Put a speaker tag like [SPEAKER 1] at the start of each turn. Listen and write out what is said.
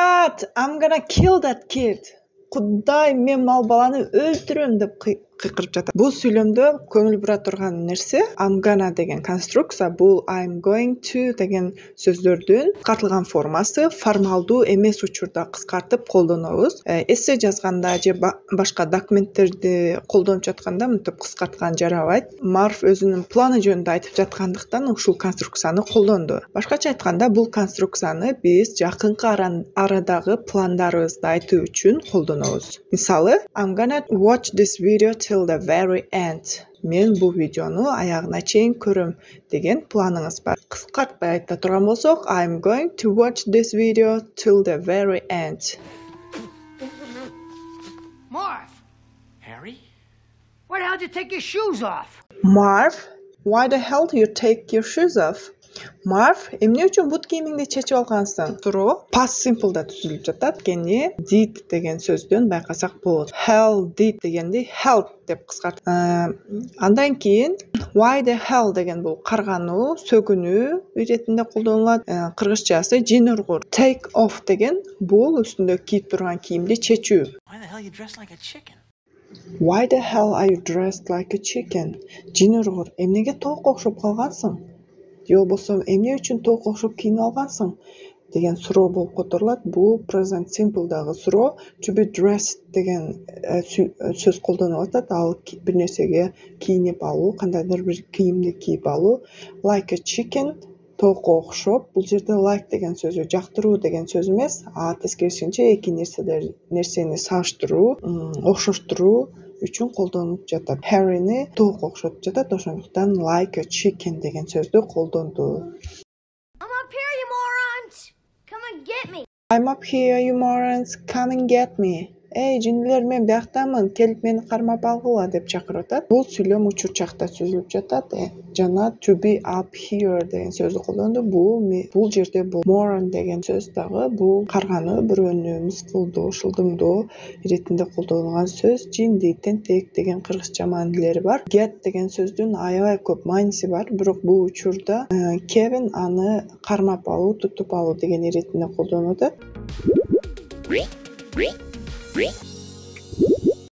[SPEAKER 1] God, I'm gonna kill that kid. Құдай, мен мал баланы өлтірем деп қиқырып жатады. Бұл сөйлемді көңіл бұра тұрған нәрсе I'm gonna деген конструкция, бұл I'm going to деген сөздердің қысқартылған формасы, формалды емес учурда қысқартып қолданамыз. Эссе жазғанда же башқа документтерді қолданып жатқанда мынтип қысқартқан жарабайт. Марф өзінің планы жөнінде айтып жатқандықтан ушул конструкцияны қолданды. Башкача айтканда бұл конструкцияны біз жақынкы арадағы пландарыбызды айтуу үчүн қолданабыз. Мисалы, I'm gonna watch this video till the very end. Мен бұл видеоны аяғына чейин көрөм деген планыңыз бар. Кыскартпай айта турган болсок, I'm going to watch this video till the very end.
[SPEAKER 2] Marv! Harry? Why the hell did you take your shoes off?
[SPEAKER 1] Marv, why the hell do you take your shoes off? Marv, эмне үчүн бут кийимиңди чечип алгансың? Суроо past simple'да түзүлүп жатат. Кени did деген сөздөн байкасак болот. Hell did дегенди help деп кыскарт. Андан кийин why the hell деген бул каргануу, сөгүнүү иретинде колдонулат. Кыргызчасы жинургур. Take off деген бул үстүндө кийип турган кийимди чечүү.
[SPEAKER 2] Why the hell you dressed like a chicken?
[SPEAKER 1] Why the hell are you dressed like a chicken? Жинургур, эмнеге тоок окшоп калгансың? Же болбосо эмне үчүн тоок окшоп кийинип алгансың деген суроо болуп которулат. Бул present simple'дагы суроо to be dressed деген сөз колдонулат. Ал бир нерсеге кийинип алуу, кандайдыр бир кийимди кийип алуу. Like a chicken тоокко окшоп. Бул жерде like деген сөзү жактыруу деген сөз эмес, тескерисинче эки нерсени сагыштыруу, окшоштуруу үчүн колдонуп жатат. Harry'ни тоокко окшотуп жатат, ошондуктан like a chicken деген сөздү колдонду.
[SPEAKER 3] I'm up here, you morons! Come and get me!
[SPEAKER 1] I'm up here, you morons! Come and get me! Эй, жиндилер, мен бияктамын, келип мени кармап алгыла деп чакырып атат. Бул сүйлөм учурчакта түзүлүп жатат. Жана to be up here деген сөздү колдонду. Бул жерде бул moron деген сөз дагы бул каргануу, бирөөнү мыскылдоо, шылдыңдоо иретинде колдонулган сөз. Жинди, тентек деген кыргызча маанилери бар. Get деген сөздүн аябай көп мааниси бар, бирок бул учурда Кевин аны кармап алуу, тутуп алуу деген иретинде колдонууда.